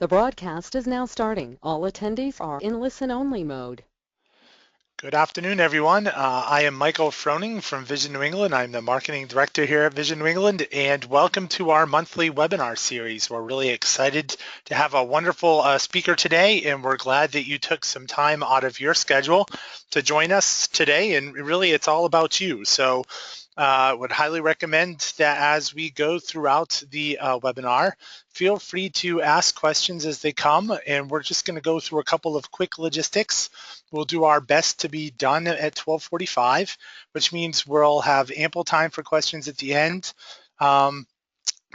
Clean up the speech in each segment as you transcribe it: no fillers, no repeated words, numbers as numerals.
The broadcast is now starting. All attendees are in listen-only mode. Good afternoon, everyone. I am Michael Froning from Vision New England. I'm the marketing director here at Vision New England, and welcome to our monthly webinar series. We're really excited to have a wonderful speaker today, and we're glad that you took some time out of your schedule to join us today. And really, it's all about you. So would highly recommend that as we go throughout the webinar, feel free to ask questions as they come, and we're just going to go through a couple of quick logistics. We'll do our best to be done at 12:45, which means we'll have ample time for questions at the end.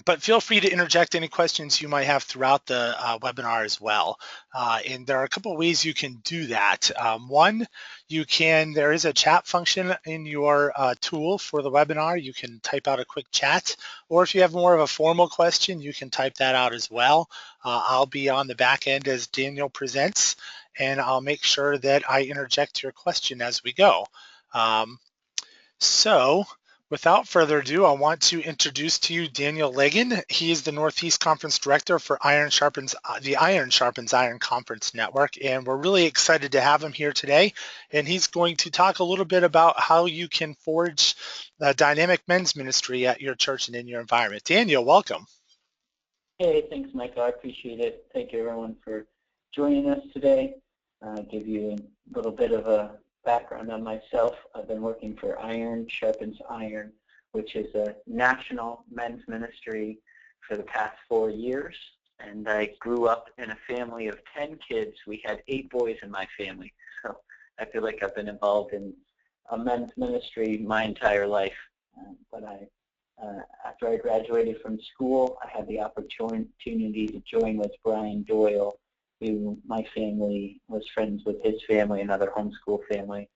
But feel free to interject any questions you might have throughout the webinar as well. And there are a couple of ways you can do that. One, there is a chat function in your tool for the webinar. You can type out a quick chat, or if you have more of a formal question, you can type that out as well. I'll be on the back end as Daniel presents, and I'll make sure that I interject your question as we go. So without further ado, I want to introduce to you Daniel Lagan. He is the Northeast Conference Director for the Iron Sharpens Iron Conference Network, and we're really excited to have him here today. And he's going to talk a little bit about how you can forge a dynamic men's ministry at your church and in your environment. Daniel, welcome. Hey, thanks, Michael. I appreciate it. Thank you, everyone, for joining us today. Give you a little bit of a background on myself. I've been working for Iron Sharpens Iron, which is a national men's ministry for the past 4 years. And I grew up in a family of 10 kids. We had 8 boys in my family. So I feel like I've been involved in a men's ministry my entire life. After I graduated from school, I had the opportunity to join with Brian Doyle, who my family was friends with his family, another homeschool family,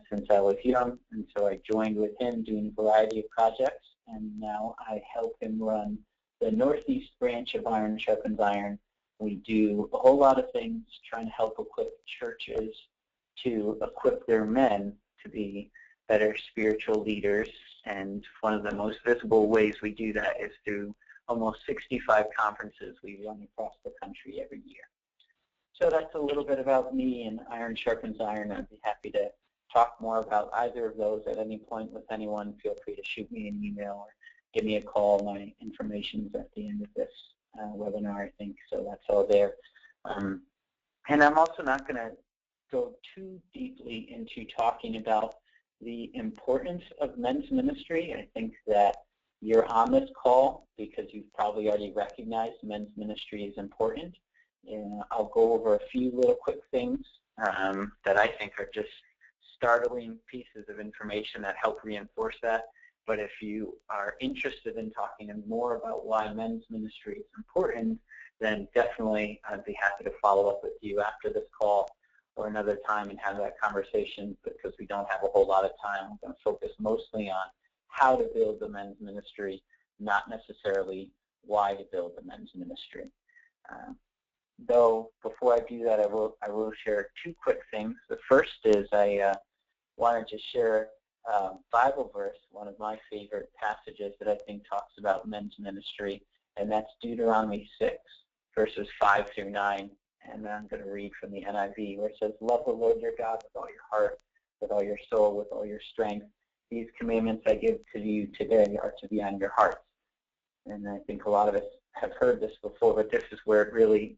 since I was young. And so I joined with him doing a variety of projects, and now I help him run the Northeast branch of Iron Sharpens Iron. We do a whole lot of things trying to help equip churches to equip their men to be better spiritual leaders. And one of the most visible ways we do that is through almost 65 conferences we run across the country every year. So that's a little bit about me and Iron Sharpens Iron. I'd be happy to talk more about either of those at any point with anyone. Feel free to shoot me an email or give me a call. My information is at the end of this webinar, I think, so that's all there. And I'm also not going to go too deeply into talking about the importance of men's ministry. I think that you're on this call because you've probably already recognized men's ministry is important. And I'll go over a few little quick things that I think are just startling pieces of information that help reinforce that. But if you are interested in talking more about why men's ministry is important, then definitely I'd be happy to follow up with you after this call or another time and have that conversation, because we don't have a whole lot of time. I'm going to focus mostly on how to build the men's ministry, not necessarily why to build the men's ministry. Though before I do that, I will share 2 quick things. The first is I wanted to share a Bible verse, one of my favorite passages that I think talks about men's ministry, and that's Deuteronomy 6, verses 5 through 9. And I'm going to read from the NIV, where it says, "Love the Lord your God with all your heart, with all your soul, with all your strength. These commandments I give to you today are to be on your hearts." And I think a lot of us have heard this before, but this is where it really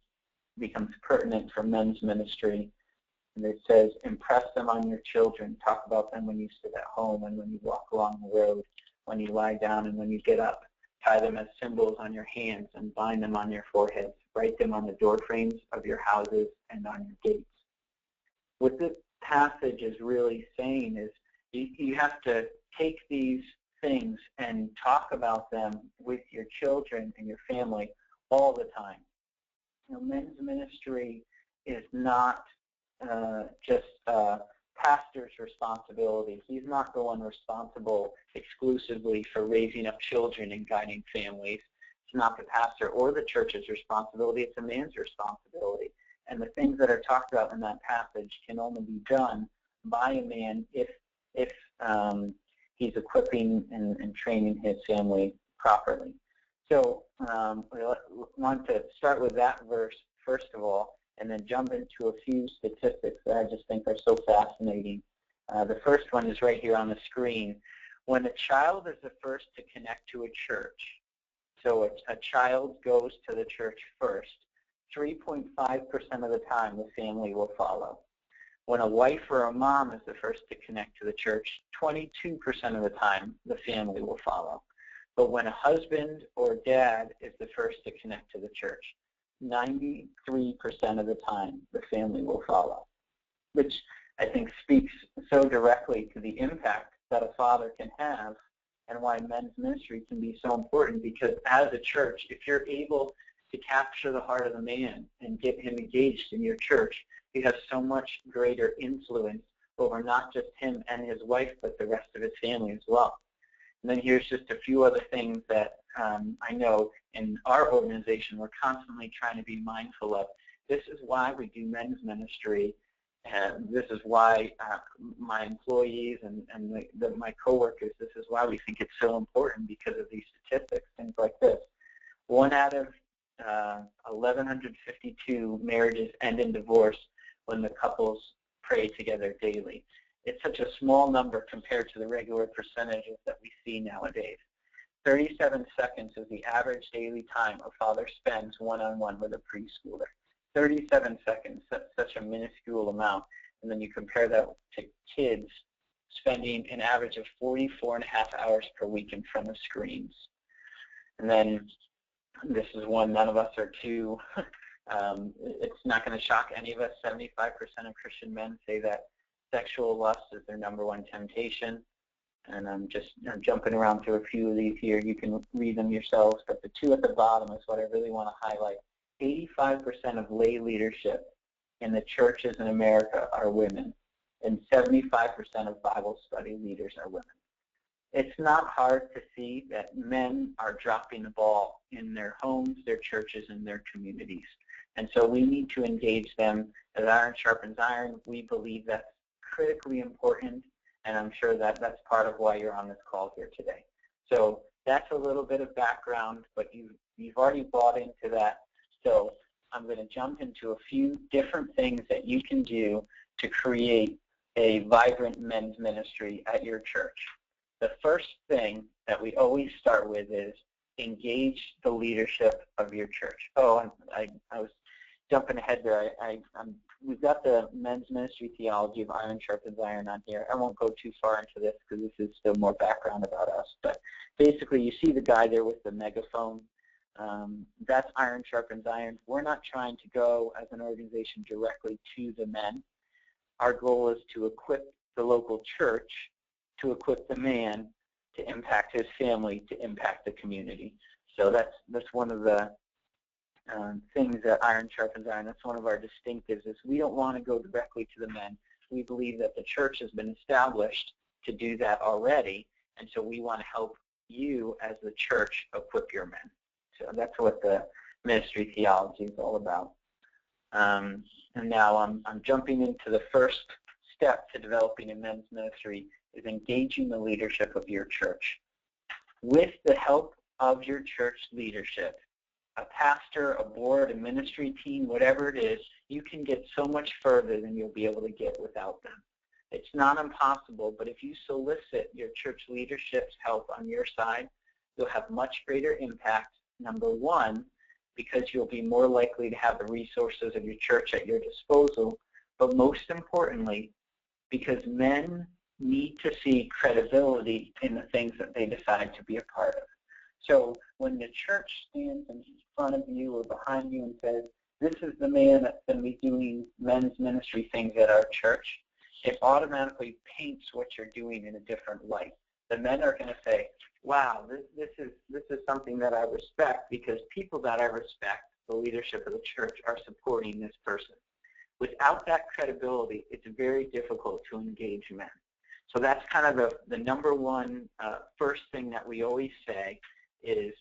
becomes pertinent for men's ministry. And it says, "Impress them on your children. Talk about them when you sit at home and when you walk along the road, when you lie down and when you get up. Tie them as symbols on your hands and bind them on your foreheads. Write them on the door frames of your houses and on your gates." What this passage is really saying is you have to take these things and talk about them with your children and your family all the time. Men's ministry is not just pastor's responsibility. He's not the one responsible exclusively for raising up children and guiding families. It's not the pastor or the church's responsibility. It's a man's responsibility. And the things that are talked about in that passage can only be done by a man if he's equipping and training his family properly. So we want to start with that verse first of all, and then jump into a few statistics that I just think are so fascinating. The first one is right here on the screen. When a child is the first to connect to a church, so a child goes to the church first, 3.5% of the time the family will follow. When a wife or a mom is the first to connect to the church, 22% of the time the family will follow. But when a husband or dad is the first to connect to the church, 93% of the time the family will follow, which I think speaks so directly to the impact that a father can have and why men's ministry can be so important, because as a church, if you're able to capture the heart of the man and get him engaged in your church, you have so much greater influence over not just him and his wife, but the rest of his family as well. And then here's just a few other things that I know in our organization we're constantly trying to be mindful of. This is why we do men's ministry, and this is why my employees and my coworkers, this is why we think it's so important, because of these statistics, things like this. 1 out of 1,152 marriages end in divorce when the couples pray together daily. It's such a small number compared to the regular percentages that we see nowadays. 37 seconds is the average daily time a father spends one-on-one with a preschooler. 37 seconds, that's such a minuscule amount. And then you compare that to kids spending an average of 44.5 hours per week in front of screens. And then this is one none of us are too, it's not going to shock any of us. 75% of Christian men say that sexual lust is their #1 temptation. And I'm just jumping around through a few of these here. You can read them yourselves, but the two at the bottom is what I really want to highlight. 85% of lay leadership in the churches in America are women, and 75% of Bible study leaders are women. It's not hard to see that men are dropping the ball in their homes, their churches, and their communities. And so we need to engage them. As Iron Sharpens Iron, we believe that's critically important, and I'm sure that that's part of why you're on this call here today. So that's a little bit of background, but you've already bought into that. So I'm going to jump into a few different things that you can do to create a vibrant men's ministry at your church. The first thing that we always start with is engage the leadership of your church. Oh, I was jumping ahead there. We've got the men's ministry theology of Iron Sharpens Iron on here. I won't go too far into this because this is still more background about us. But basically, you see the guy there with the megaphone. That's Iron Sharpens Iron. We're not trying to go as an organization directly to the men. Our goal is to equip the local church, to equip the man to impact his family, to impact the community. So that's one of the things that Iron Sharpens Iron, that's one of our distinctives, is we don't want to go directly to the men. We believe that the church has been established to do that already, and so we want to help you as the church equip your men. So that's what the ministry theology is all about. And now I'm jumping into the first step to developing a men's ministry, is engaging the leadership of your church. With the help of your church leadership, a pastor, a board, a ministry team, whatever it is, you can get so much further than you'll be able to get without them. It's not impossible, but if you solicit your church leadership's help on your side, you'll have much greater impact, number one, because you'll be more likely to have the resources of your church at your disposal, but most importantly, because men need to see credibility in the things that they decide to be a part of. So when the church stands in front of you or behind you and says, this is the man that's going to be doing men's ministry things at our church, it automatically paints what you're doing in a different light. The men are going to say, wow, this is something that I respect, because people that I respect, the leadership of the church, are supporting this person. Without that credibility, it's very difficult to engage men. So that's kind of the number one first thing that we always say is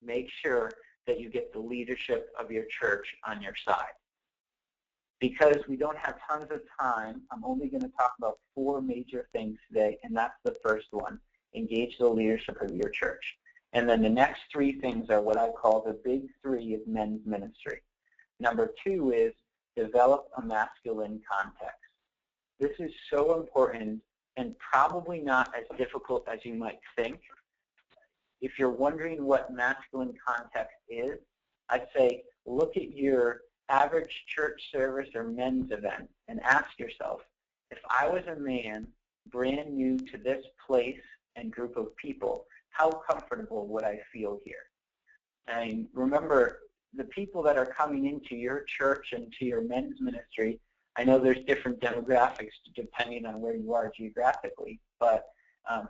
make sure that you get the leadership of your church on your side. Because we don't have tons of time, I'm only going to talk about 4 major things today, and that's the first one. Engage the leadership of your church. And then the next three things are what I call the big three of men's ministry. Number two is develop a masculine context. This is so important and probably not as difficult as you might think. If you're wondering what masculine context is, I'd say look at your average church service or men's event and ask yourself, if I was a man brand new to this place and group of people, how comfortable would I feel here? And remember, the people that are coming into your church and to your men's ministry, I know there's different demographics depending on where you are geographically, but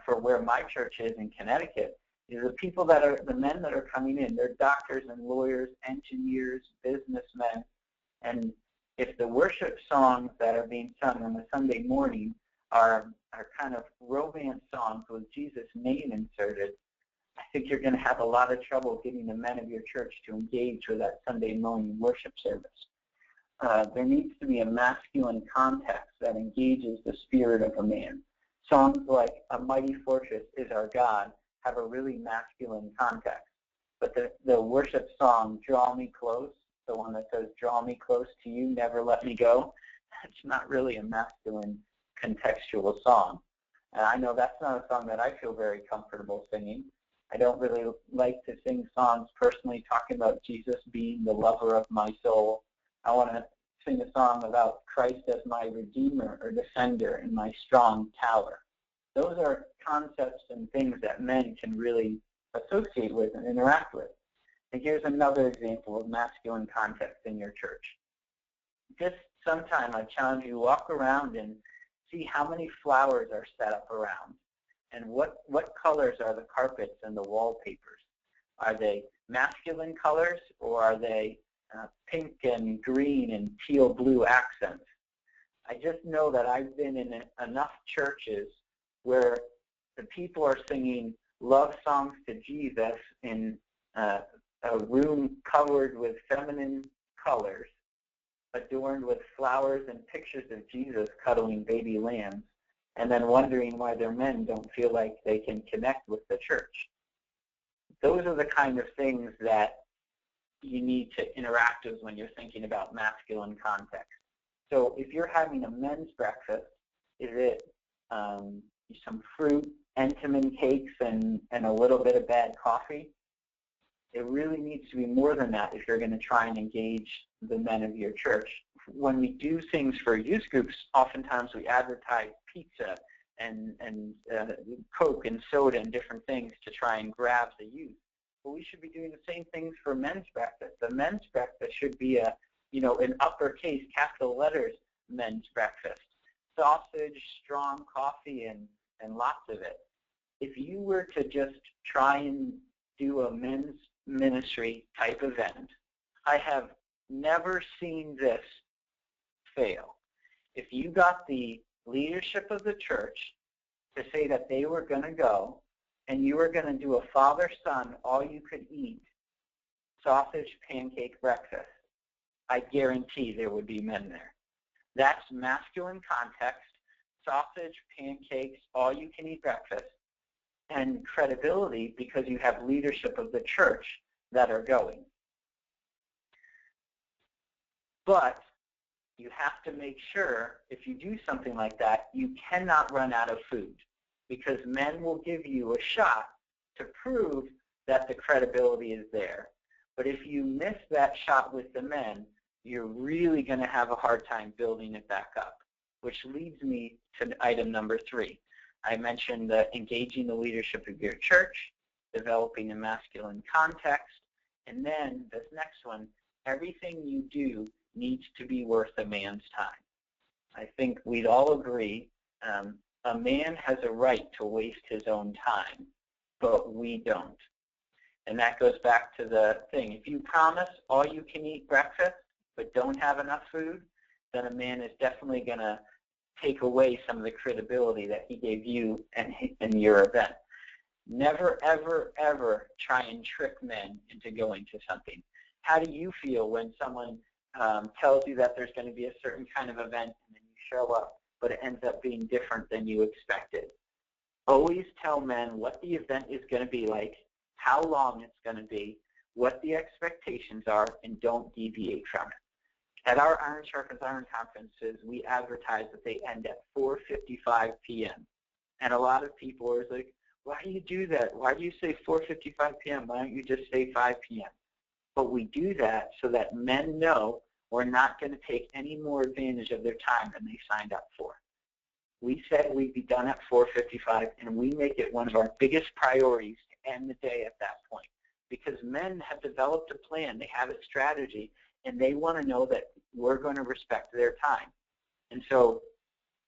for where my church is in Connecticut, the people that are, the men that are coming in, they're doctors and lawyers, engineers, businessmen, and if the worship songs that are being sung on a Sunday morning are kind of romance songs with Jesus' name inserted, I think you're going to have a lot of trouble getting the men of your church to engage with that Sunday morning worship service. There needs to be a masculine context that engages the spirit of a man. Songs like "A Mighty Fortress Is Our God" have a really masculine context. But the worship song, "Draw Me Close," the one that says, "Draw me close to you, never let me go," it's not really a masculine contextual song. And I know that's not a song that I feel very comfortable singing. I don't really like to sing songs personally talking about Jesus being the lover of my soul. I want to sing a song about Christ as my redeemer or defender and my strong tower. Those are concepts and things that men can really associate with and interact with. And here's another example of masculine context in your church. Just sometime I challenge you to walk around and see how many flowers are set up around and what colors are the carpets and the wallpapers. Are they masculine colors or are they pink and green and teal blue accents? I just know that I've been in enough churches where the people are singing love songs to Jesus in a room covered with feminine colors, adorned with flowers and pictures of Jesus cuddling baby lambs, and then wondering why their men don't feel like they can connect with the church. Those are the kind of things that you need to interact with when you're thinking about masculine context. So if you're having a men's breakfast, is it some fruit, Entenmann cakes, and a little bit of bad coffee? It really needs to be more than that if you're going to try and engage the men of your church. When we do things for youth groups, oftentimes we advertise pizza and Coke and soda and different things to try and grab the youth. But we should be doing the same things for men's breakfast. The men's breakfast should be an uppercase, capital letters, men's breakfast. Sausage, strong coffee, and lots of it. If you were to just try and do a men's ministry type event, I have never seen this fail. If you got the leadership of the church to say that they were going to go and you were going to do a father-son all-you-could-eat sausage pancake breakfast, I guarantee there would be men there. That's masculine context, sausage, pancakes, all-you-can-eat breakfast, and credibility because you have leadership of the church that are going. But you have to make sure, if you do something like that, you cannot run out of food because men will give you a shot to prove that the credibility is there. But if you miss that shot with the men, you're really going to have a hard time building it back up, which leads me to item number 3. I mentioned engaging the leadership of your church, developing a masculine context, and then this next one, everything you do needs to be worth a man's time. I think we'd all agree a man has a right to waste his own time, but we don't. And that goes back to the thing. If you promise all you can eat breakfast but don't have enough food, then a man is definitely going to take away some of the credibility that he gave you and your event. Never, ever, ever try and trick men into going to something. How do you feel when someone tells you that there's going to be a certain kind of event and then you show up, but it ends up being different than you expected? Always tell men what the event is going to be like how long it's going to be, what the expectations are, and don't deviate from it. At our Iron Sharpens Iron conferences, we advertise that they end at 4:55 p.m. And a lot of people are like, why do you do that? Why do you say 4:55 p.m.? Why don't you just say 5 p.m.? But we do that so that men know we're not going to take any more advantage of their time than they signed up for. We said we'd be done at 4:55, and we make it one of our biggest priorities to end the day at that point, because men have developed a plan, they have a strategy, and they want to know that we're going to respect their time. And so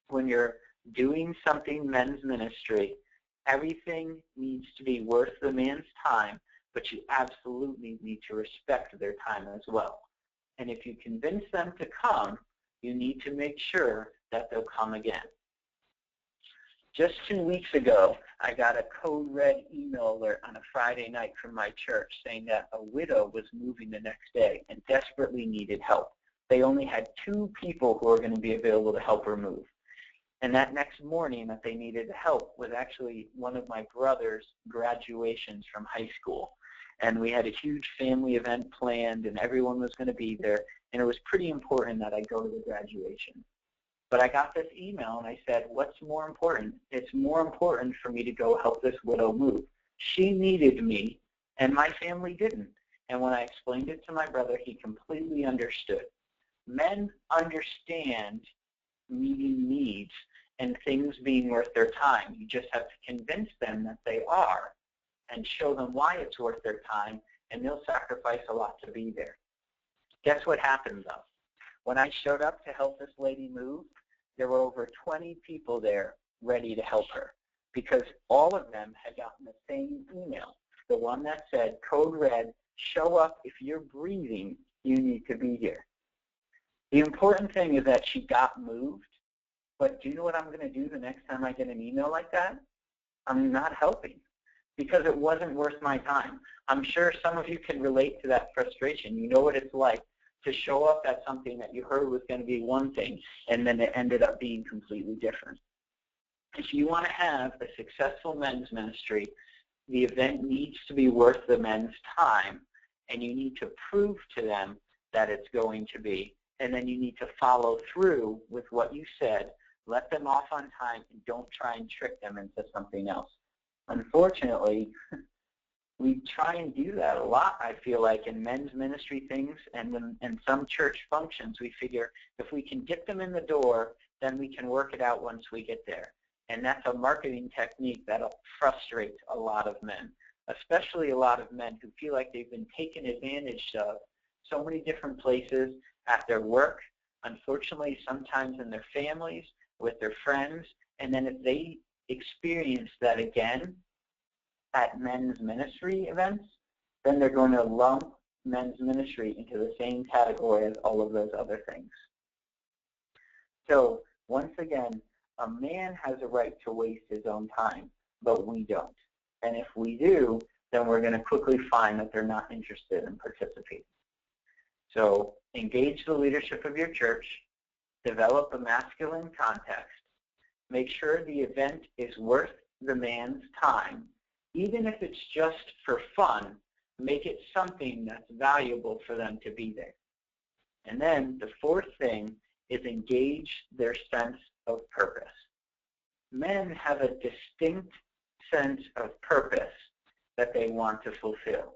when you're doing something men's ministry, everything needs to be worth the man's time, but you absolutely need to respect their time as well. And if you convince them to come, you need to make sure that they'll come again. Just 2 weeks ago, I got a code red email alert on a Friday night from my church saying that a widow was moving the next day and desperately needed help. They only had 2 people who were going to be available to help her move. And that next morning that they needed help was actually one of my brother's graduations from high school. And we had a huge family event planned, and everyone was going to be there, and it was pretty important that I go to the graduation. But I got this email, and I said, what's more important? It's more important for me to go help this widow move. She needed me, and my family didn't. And when I explained it to my brother, he completely understood. Men understand meeting needs and things being worth their time. You just have to convince them that they are and show them why it's worth their time, and they'll sacrifice a lot to be there. Guess what happened, though? When I showed up to help this lady move, there were over 20 people there ready to help her, because all of them had gotten the same email, the one that said, code red, show up if you're breathing, you need to be here. The important thing is that she got moved, but do you know what I'm going to do the next time I get an email like that? I'm not helping, because it wasn't worth my time. I'm sure some of you can relate to that frustration. You know what it's like to show up at something that you heard was going to be one thing, and then it ended up being completely different. If you want to have a successful men's ministry, the event needs to be worth the men's time, and you need to prove to them that it's going to be, and then you need to follow through with what you said, let them off on time, and don't try and trick them into something else. Unfortunately, we try and do that a lot, I feel like, in men's ministry things and in some church functions. We figure if we can get them in the door, then we can work it out once we get there. And that's a marketing technique that frustrates a lot of men, especially a lot of men who feel like they've been taken advantage of so many different places, at their work, unfortunately sometimes in their families, with their friends, and then if they experience that again at men's ministry events, then they're going to lump men's ministry into the same category as all of those other things. So once again, a man has a right to waste his own time, but we don't. And if we do, then we're going to quickly find that they're not interested in participating. So engage the leadership of your church, develop a masculine context, make sure the event is worth the man's time. Even if it's just for fun, make it something that's valuable for them to be there. And then the fourth thing is engage their sense of purpose. Men have a distinct sense of purpose that they want to fulfill.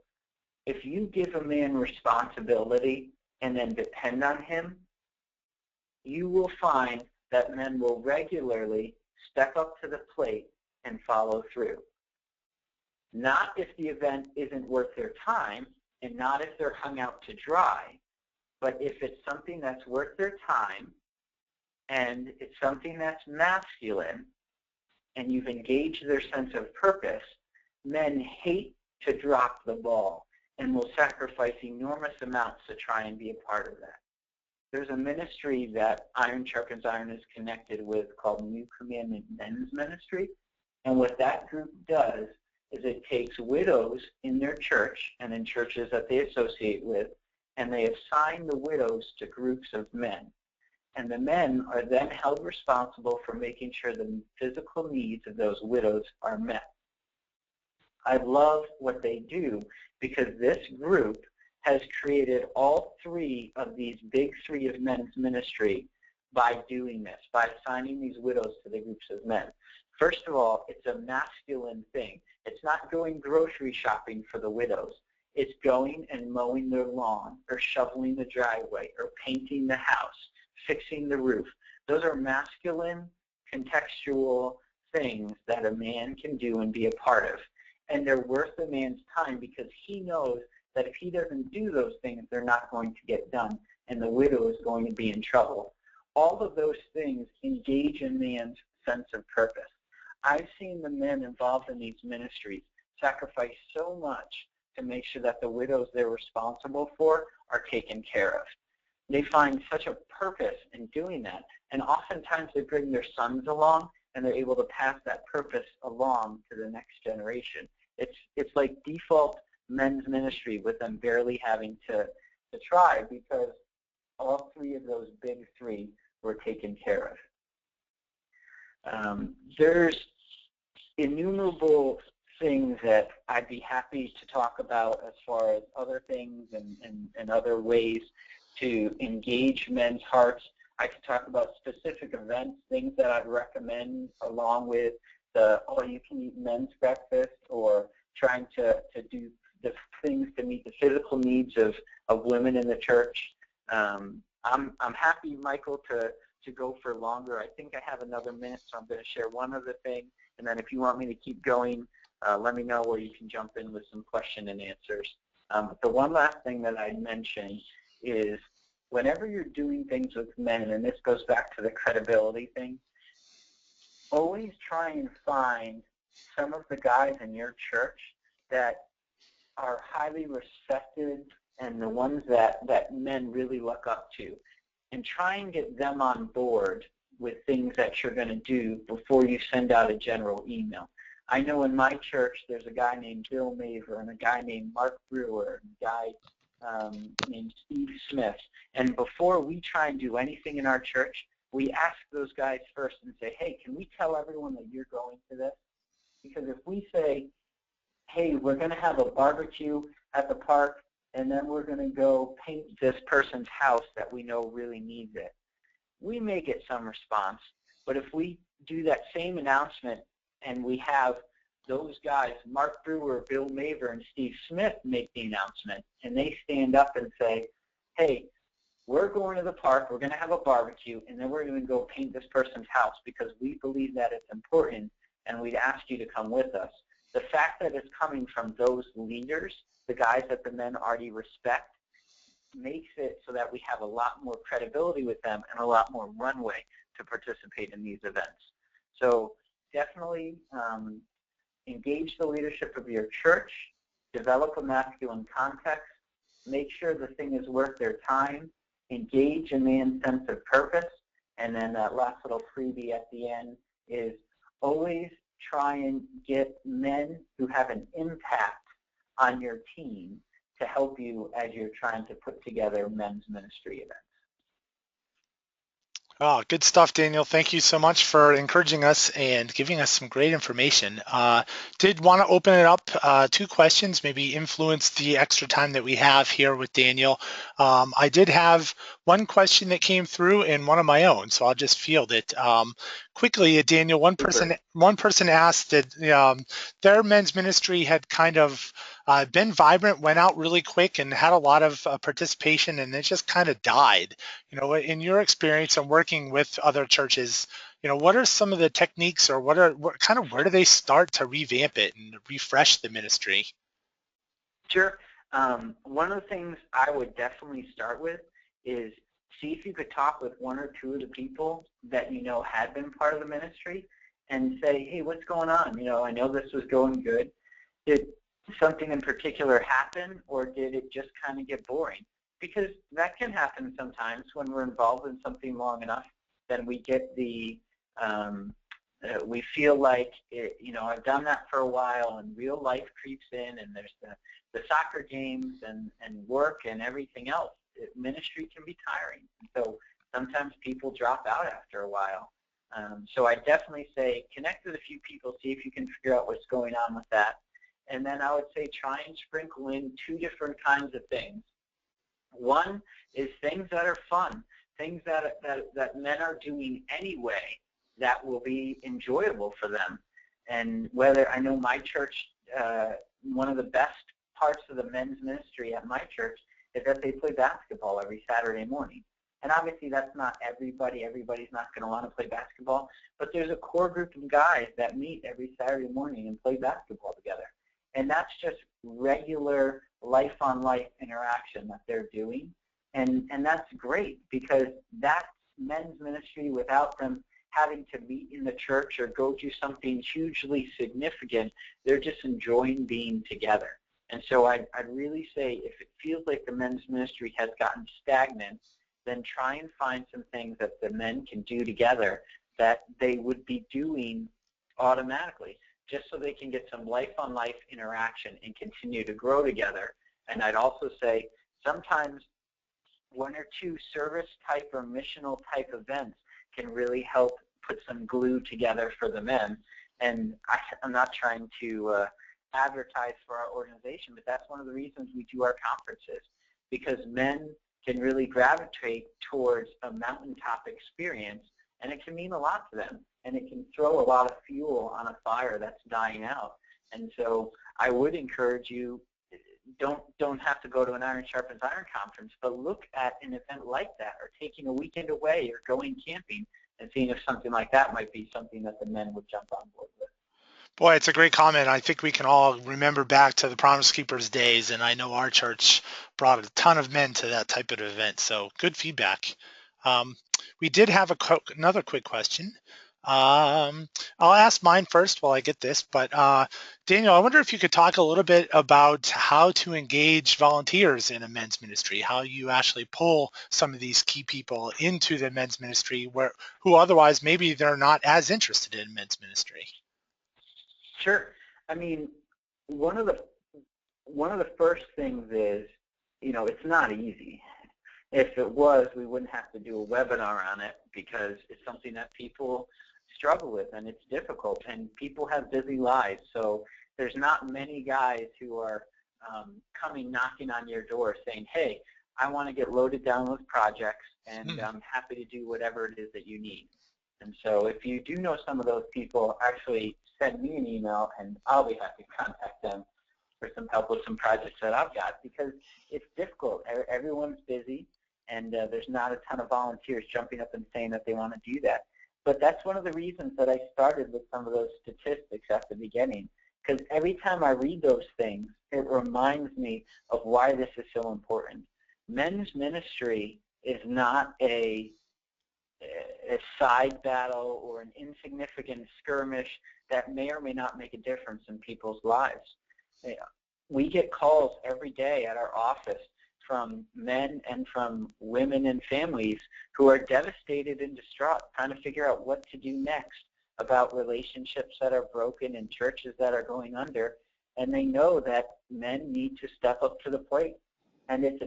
If you give a man responsibility and then depend on him, you will find that men will regularly step up to the plate and follow through. Not if the event isn't worth their time, and not if they're hung out to dry, but if it's something that's worth their time, and it's something that's masculine, and you've engaged their sense of purpose, men hate to drop the ball and will sacrifice enormous amounts to try and be a part of that. There's a ministry that Iron Sharpens Iron is connected with called New Commandment Men's Ministry, and what that group does is it takes widows in their church and in churches that they associate with, and they assign the widows to groups of men. And the men are then held responsible for making sure the physical needs of those widows are met. I love what they do because this group has created all three of these big three of men's ministry by doing this, by assigning these widows to the groups of men. First of all, it's a masculine thing. It's not going grocery shopping for the widows. It's going and mowing their lawn or shoveling the driveway or painting the house, fixing the roof. Those are masculine, contextual things that a man can do and be a part of. And they're worth a man's time because he knows that if he doesn't do those things, they're not going to get done, and the widow is going to be in trouble. All of those things engage a man's sense of purpose. I've seen the men involved in these ministries sacrifice so much to make sure that the widows they're responsible for are taken care of. They find such a purpose in doing that, and oftentimes they bring their sons along, and they're able to pass that purpose along to the next generation. It's like default men's ministry with them barely having to try because all three of those big three were taken care of. There's innumerable things that I'd be happy to talk about as far as other things and other ways to engage men's hearts. I could talk about specific events, things that I'd recommend along with the all-you-can-eat men's breakfast or trying to do the things to meet the physical needs of women in the church. I'm happy, Michael, to go for longer. I think I have another minute, so I'm going to share one other thing. And then if you want me to keep going, let me know where you can jump in with some question and answers. The one last thing that I'd mention is whenever you're doing things with men, and this goes back to the credibility thing, always try and find some of the guys in your church that are highly respected and the ones that men really look up to, and try and get them on board with things that you're going to do before you send out a general email. I know in my church there's a guy named Bill Maver and a guy named Mark Brewer and a guy named Steve Smith. And before we try and do anything in our church, we ask those guys first and say, hey, can we tell everyone that you're going to this? Because if we say, hey, we're going to have a barbecue at the park, and then we're going to go paint this person's house that we know really needs it, we may get some response. But if we do that same announcement and we have those guys, Mark Brewer, Bill Maver, and Steve Smith, make the announcement, and they stand up and say, hey, we're going to the park, we're going to have a barbecue, and then we're going to go paint this person's house because we believe that it's important, and we'd ask you to come with us. The fact that it's coming from those leaders, the guys that the men already respect, makes it so that we have a lot more credibility with them and a lot more runway to participate in these events. So definitely engage the leadership of your church, develop a masculine context, make sure the thing is worth their time, engage a man's sense of purpose, and then that last little freebie at the end is always try and get men who have an impact on your team to help you as you're trying to put together men's ministry events. Oh, good stuff, Daniel. Thank you so much for encouraging us and giving us some great information. Did want to open it up, 2 questions, maybe influence the extra time that we have here with Daniel. I did have one question that came through and one of my own, so I'll just field it. Quickly, Daniel, one person asked that their men's ministry had kind of been vibrant, went out really quick, and had a lot of participation, and it just kind of died. You know, in your experience and working with other churches, you know, what are some of the techniques, or where do they start to revamp it and refresh the ministry? Sure. One of the things I would definitely start with is see if you could talk with 1 or 2 of the people that you know had been part of the ministry and say, hey, what's going on? You know, I know this was going good. Did something in particular happen, or did it just kind of get boring? Because that can happen sometimes when we're involved in something long enough. Then we get the, we feel like, you know, I've done that for a while, and real life creeps in, and there's the soccer games and work and everything else. Ministry can be tiring. So sometimes people drop out after a while. So I definitely say connect with a few people, see if you can figure out what's going on with that. And then I would say try and sprinkle in two different kinds of things. One is things that are fun, things that men are doing anyway that will be enjoyable for them. And whether, I know my church, one of the best parts of the men's ministry at my church is that they play basketball every Saturday morning. And obviously that's not everybody. Everybody's not going to want to play basketball. But there's a core group of guys that meet every Saturday morning and play basketball together. And that's just regular life-on-life interaction that they're doing. And that's great, because that's men's ministry without them having to meet in the church or go do something hugely significant. They're just enjoying being together. And so I'd really say if it feels like the men's ministry has gotten stagnant, then try and find some things that the men can do together that they would be doing automatically, just so they can get some life-on-life interaction and continue to grow together. And I'd also say sometimes one or two service-type or missional-type events can really help put some glue together for the men. And I'm not trying to advertise for our organization, but that's one of the reasons we do our conferences, because men can really gravitate towards a mountaintop experience, and it can mean a lot to them, and it can throw a lot of fuel on a fire that's dying out. And so I would encourage you, don't have to go to an Iron Sharpens Iron conference, but look at an event like that, or taking a weekend away, or going camping, and seeing if something like that might be something that the men would jump on board with. Boy, it's a great comment. I think we can all remember back to the Promise Keepers days, and I know our church brought a ton of men to that type of event, so good feedback. We did have another quick question. I'll ask mine first while I get this, but Daniel, I wonder if you could talk a little bit about how to engage volunteers in a men's ministry, how you actually pull some of these key people into the men's ministry who otherwise maybe they're not as interested in men's ministry. Sure. I mean, one of the first things is, it's not easy. If it was, we wouldn't have to do a webinar on it, because it's something that people struggle with, and it's difficult, and people have busy lives. So there's not many guys who are coming knocking on your door saying, hey, I want to get loaded down with projects, and I'm happy to do whatever it is that you need. And so if you do know some of those people, actually send me an email, and I'll be happy to contact them for some help with some projects that I've got, because it's difficult. Everyone's busy, and there's not a ton of volunteers jumping up and saying that they want to do that. But that's one of the reasons that I started with some of those statistics at the beginning, because every time I read those things, it reminds me of why this is so important. Men's ministry is not a side battle or an insignificant skirmish that may or may not make a difference in people's lives. We get calls every day at our office from men and from women and families who are devastated and distraught, trying to figure out what to do next about relationships that are broken and churches that are going under, and they know that men need to step up to the plate. And it's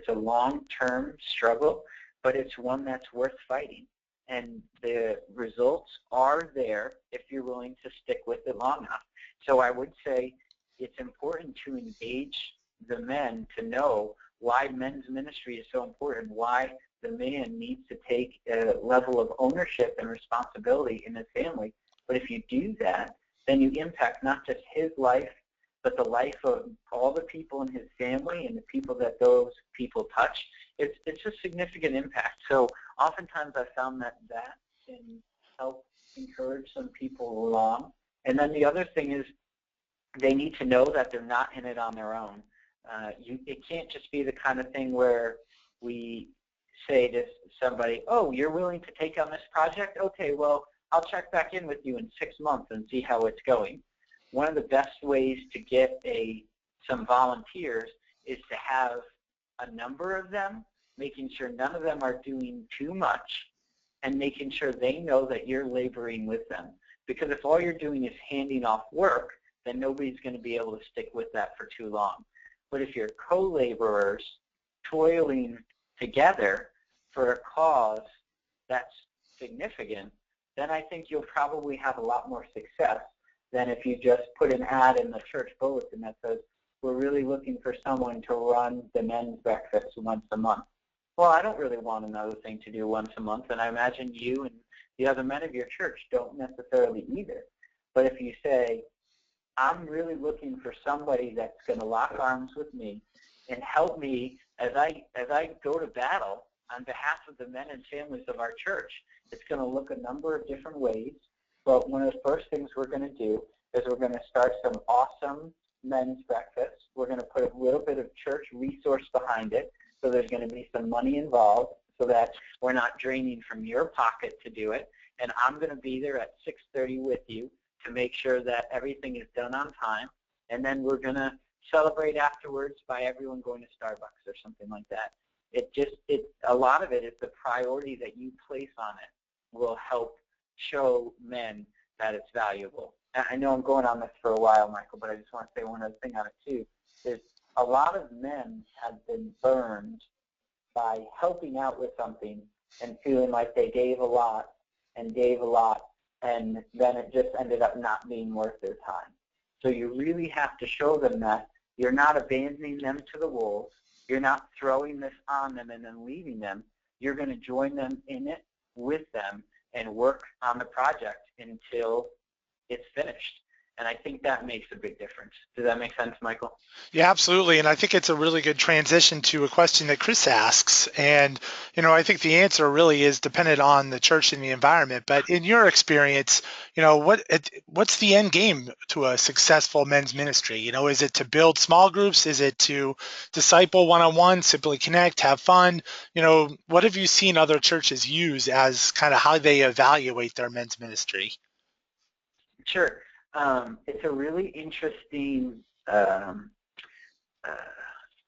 a long-term struggle, but it's one that's worth fighting. And the results are there if you're willing to stick with it long enough. So I would say it's important to engage the men to know why men's ministry is so important, why the man needs to take a level of ownership and responsibility in his family. But if you do that, then you impact not just his life, but the life of all the people in his family and the people that those people touch. It's a significant impact. So oftentimes I found that can help encourage some people along. And then the other thing is they need to know that they're not in it on their own. It can't just be the kind of thing where we say to somebody, oh, you're willing to take on this project? Okay, well, I'll check back in with you in 6 months and see how it's going. One of the best ways to get some volunteers is to have a number of them, making sure none of them are doing too much, and making sure they know that you're laboring with them. Because if all you're doing is handing off work, then nobody's going to be able to stick with that for too long. But if you're co-laborers toiling together for a cause that's significant, then I think you'll probably have a lot more success than if you just put an ad in the church bulletin that says, we're really looking for someone to run the men's breakfast once a month. Well, I don't really want another thing to do once a month, and I imagine you and the other men of your church don't necessarily either. But if you say, I'm really looking for somebody that's going to lock arms with me and help me as I go to battle on behalf of the men and families of our church, it's going to look a number of different ways. But one of the first things we're going to do is we're going to start some awesome men's breakfast. We're going to put a little bit of church resource behind it, so there's going to be some money involved so that we're not draining from your pocket to do it. And I'm going to be there at 6:30 with you to make sure that everything is done on time. And then we're going to celebrate afterwards by everyone going to Starbucks or something like that. A lot of it is the priority that you place on it will help show men that it's valuable. I know I'm going on this for a while, Michael, but I just want to say one other thing on it too. Is a lot of men have been burned by helping out with something and feeling like they gave a lot, and then it just ended up not being worth their time. So you really have to show them that you're not abandoning them to the wolves. You're not throwing this on them and then leaving them. You're going to join them in it with them and work on the project until it's finished. And I think that makes a big difference. Does that make sense, Michael? Yeah, absolutely. And I think it's a really good transition to a question that Chris asks. And, I think the answer really is dependent on the church and the environment. But in your experience, what's the end game to a successful men's ministry? Is it to build small groups? Is it to disciple one-on-one, simply connect, have fun? What have you seen other churches use as kind of how they evaluate their men's ministry? Sure. It's a really interesting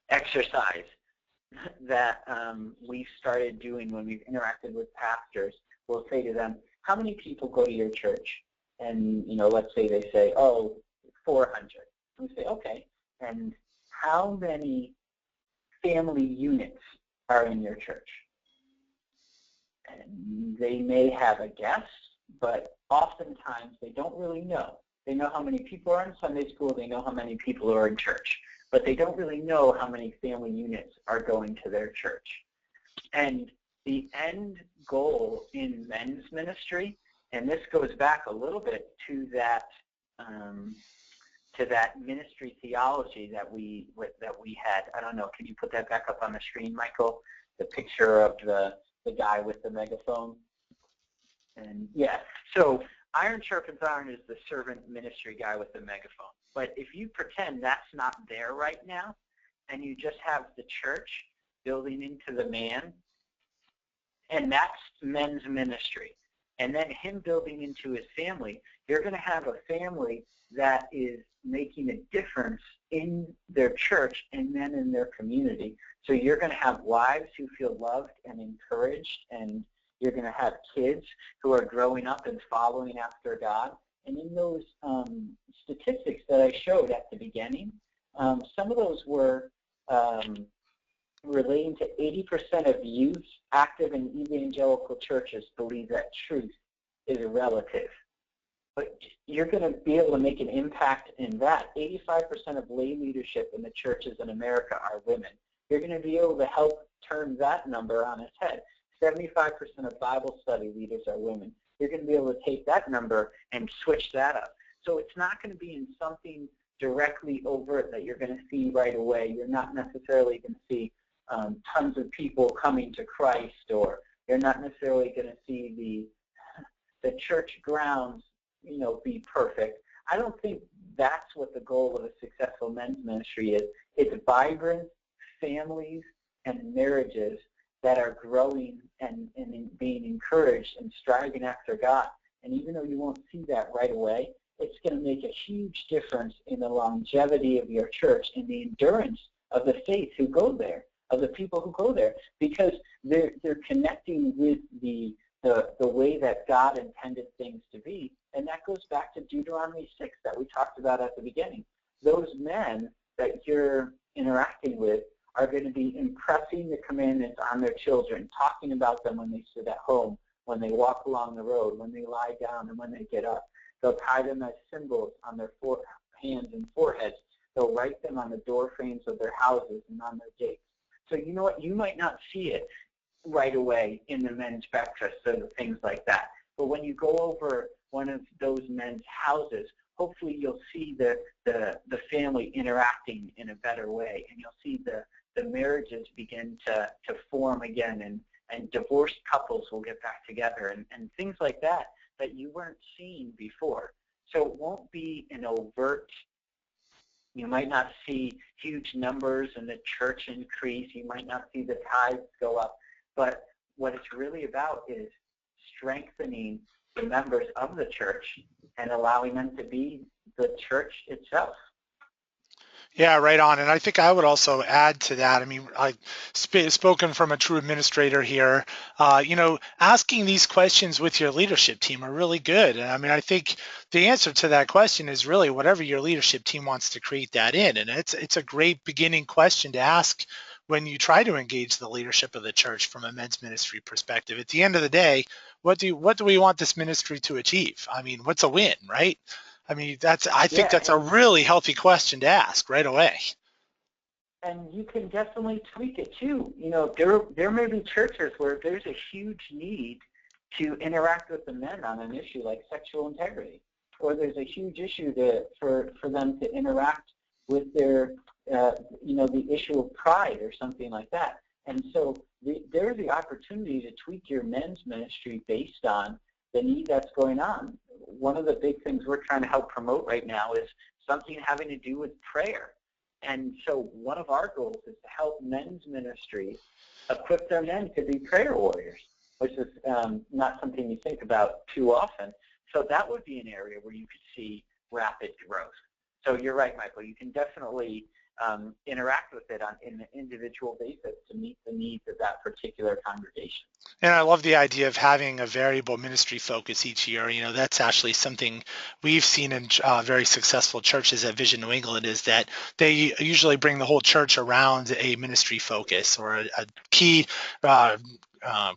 exercise that we've started doing when we've interacted with pastors. We'll say to them, how many people go to your church? And, let's say they say, 400. And we say, okay. And how many family units are in your church? And they may have a guess, but oftentimes they don't really know. They know how many people are in Sunday school, they know how many people are in church, but they don't really know how many family units are going to their church. And the end goal in men's ministry, and this goes back a little bit to that ministry theology that we had. I don't know, can you put that back up on the screen, Michael? The picture of the guy with the megaphone. And yeah, so Iron Sharpens Iron is the servant ministry guy with the megaphone. But if you pretend that's not there right now, and you just have the church building into the man, and that's men's ministry, and then him building into his family, you're going to have a family that is making a difference in their church and then in their community. So you're going to have wives who feel loved and encouraged, and you're going to have kids who are growing up and following after God. And in those statistics that I showed at the beginning, some of those were relating to 80% of youth active in evangelical churches believe that truth is relative. But you're going to be able to make an impact in that. 85% of lay leadership in the churches in America are women. You're going to be able to help turn that number on its head. 75% of Bible study leaders are women. You're going to be able to take that number and switch that up. So it's not going to be in something directly overt that you're going to see right away. You're not necessarily going to see tons of people coming to Christ, or you're not necessarily going to see the church grounds, be perfect. I don't think that's what the goal of a successful men's ministry is. It's vibrant families and marriages that are growing and being encouraged and striving after God. And even though you won't see that right away, it's going to make a huge difference in the longevity of your church and the endurance of the faith who go there, of the people who go there, because they're connecting with the way that God intended things to be. And that goes back to Deuteronomy 6 that we talked about at the beginning. Those men that you're interacting with are going to be impressing the commandments on their children, talking about them when they sit at home, when they walk along the road, when they lie down, and when they get up. They'll tie them as symbols on their hands and foreheads. They'll write them on the door frames of their houses and on their gates. So you know what? You might not see it right away in the men's breakfast or things like that. But when you go over one of those men's houses, hopefully you'll see the family interacting in a better way, and you'll see the marriages begin to form again, and divorced couples will get back together, and things like that you weren't seeing before. So it won't be an overt, you might not see huge numbers in the church increase, you might not see the tithes go up, but what it's really about is strengthening the members of the church and allowing them to be the church itself. Yeah, right on. And I think I would also add to that. I mean, I've spoken from a true administrator here. Asking these questions with your leadership team are really good. And I mean, I think the answer to that question is really whatever your leadership team wants to create that in. And it's a great beginning question to ask when you try to engage the leadership of the church from a men's ministry perspective. At the end of the day, what do we want this ministry to achieve? I mean, what's a win, right? I mean, I think that's a really healthy question to ask right away. And you can definitely tweak it too. You know, there may be churches where there's a huge need to interact with the men on an issue like sexual integrity, or there's a huge issue for them to interact with their, the issue of pride or something like that. And so there's the opportunity to tweak your men's ministry based on the need that's going on. One of the big things we're trying to help promote right now is something having to do with prayer. And so one of our goals is to help men's ministry equip their men to be prayer warriors, which is not something you think about too often. So that would be an area where you could see rapid growth. So you're right, Michael. You can definitely interact with it on an individual basis to meet the needs of that particular congregation. And I love the idea of having a variable ministry focus each year. You know, that's actually something we've seen in very successful churches at Vision New England, is that they usually bring the whole church around a ministry focus or a key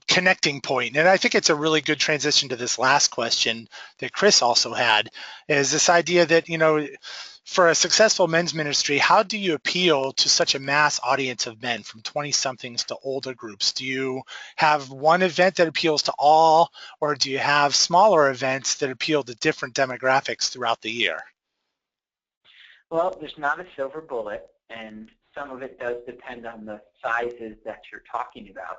connecting point. And I think it's a really good transition to this last question that Chris also had, is this idea that, for a successful men's ministry, how do you appeal to such a mass audience of men, from 20-somethings to older groups? Do you have one event that appeals to all, or do you have smaller events that appeal to different demographics throughout the year? Well, there's not a silver bullet, and some of it does depend on the sizes that you're talking about.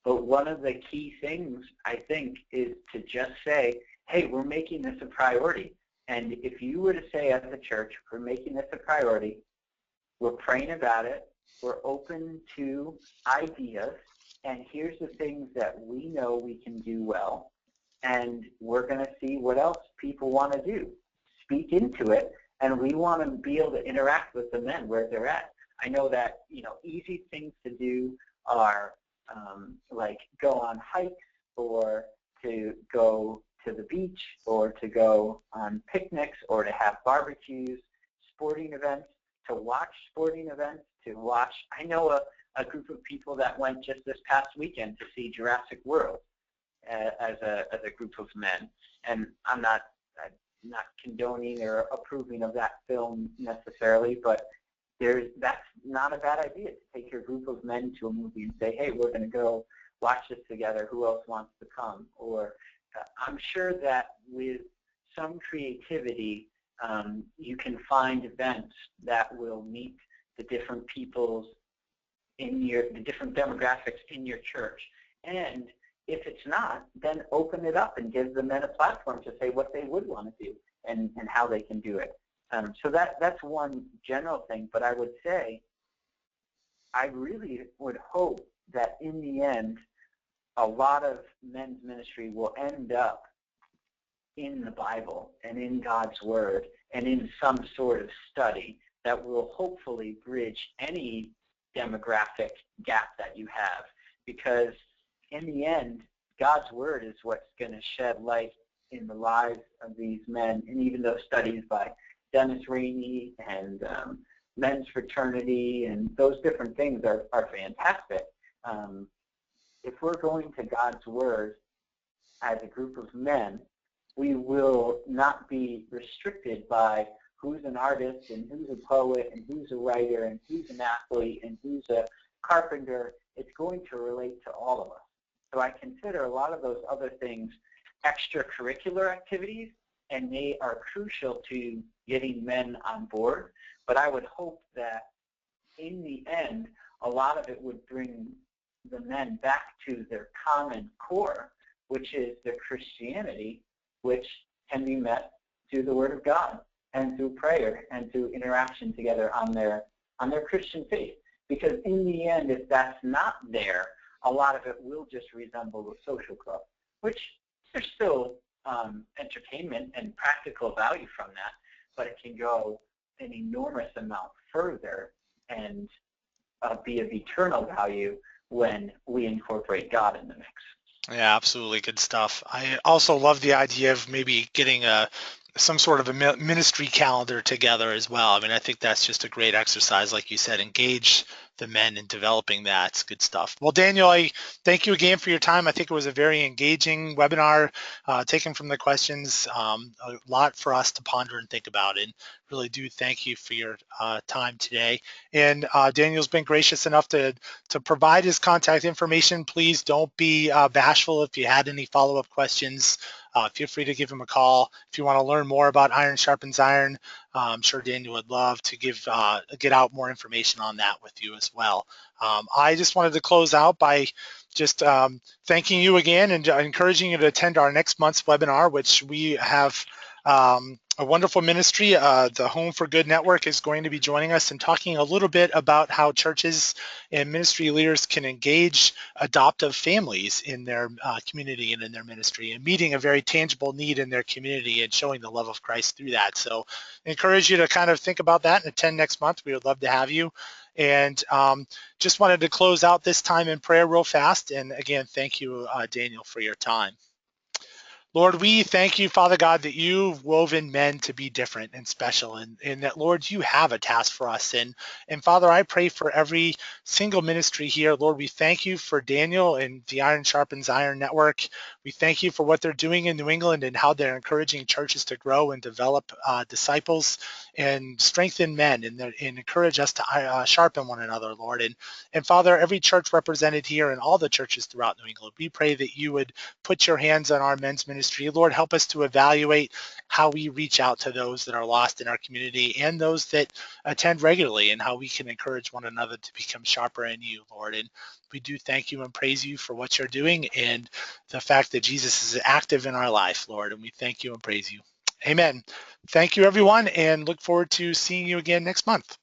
But one of the key things, I think, is to just say, hey, we're making this a priority. And if you were to say as a church, we're making this a priority, we're praying about it, we're open to ideas, and here's the things that we know we can do well, and we're going to see what else people want to do. Speak into it, and we want to be able to interact with the men where they're at. I know that, easy things to do are like go on hikes, or to go to the beach, or to go on picnics, or to have barbecues, sporting events, to watch sporting events, I know a group of people that went just this past weekend to see Jurassic World as a group of men. And I'm not condoning or approving of that film necessarily, but that's not a bad idea, to take your group of men to a movie and say, hey, we're going to go watch this together. Who else wants to come? Or I'm sure that with some creativity, you can find events that will meet the different peoples the different demographics in your church. And if it's not, then open it up and give the men a platform to say what they would want to do and how they can do it. So that's one general thing. But I would say, I really would hope that in the end, a lot of men's ministry will end up in the Bible and in God's Word and in some sort of study that will hopefully bridge any demographic gap that you have. Because in the end, God's Word is what's going to shed light in the lives of these men. And even those studies by Dennis Rainey and men's fraternity and those different things are fantastic. If we're going to God's Word as a group of men, we will not be restricted by who's an artist and who's a poet and who's a writer and who's an athlete and who's a carpenter. It's going to relate to all of us. So I consider a lot of those other things extracurricular activities, and they are crucial to getting men on board. But I would hope that in the end, a lot of it would bring the men back to their common core, which is their Christianity, which can be met through the Word of God and through prayer and through interaction together on their Christian faith. Because in the end, if that's not there, a lot of it will just resemble a social club, which there's still entertainment and practical value from that, but it can go an enormous amount further and be of eternal value when we incorporate God in the mix. Yeah, absolutely. Good stuff. I also love the idea of maybe getting some sort of a ministry calendar together as well. I mean, I think that's just a great exercise. Like you said, engage the men in developing that. It's good stuff. Well, Daniel, I thank you again for your time. I think it was a very engaging webinar, taken from the questions, a lot for us to ponder and think about, and really do thank you for your time today. And Daniel's been gracious enough to provide his contact information. Please don't be bashful. If you had any follow-up questions, feel free to give him a call. If you want to learn more about Iron Sharpens Iron, I'm sure Daniel would love to get out more information on that with you as well. I just wanted to close out by just thanking you again and encouraging you to attend our next month's webinar, which we have a wonderful ministry. The Home for Good Network is going to be joining us and talking a little bit about how churches and ministry leaders can engage adoptive families in their community and in their ministry, and meeting a very tangible need in their community and showing the love of Christ through that. So I encourage you to kind of think about that and attend next month. We would love to have you. And just wanted to close out this time in prayer real fast. And again, thank you, Daniel, for your time. Lord, we thank you, Father God, that you've woven men to be different and special, and that, Lord, you have a task for us. And Father, I pray for every single ministry here. Lord, we thank you for Daniel and the Iron Sharpens Iron Network. We thank you for what they're doing in New England and how they're encouraging churches to grow and develop disciples and strengthen men and encourage us to sharpen one another, Lord. And Father, every church represented here and all the churches throughout New England, we pray that you would put your hands on our men's ministry. Lord, help us to evaluate how we reach out to those that are lost in our community and those that attend regularly, and how we can encourage one another to become sharper in you, Lord. And we do thank you and praise you for what you're doing and the fact that Jesus is active in our life, Lord. And we thank you and praise you. Amen. Thank you, everyone, and look forward to seeing you again next month.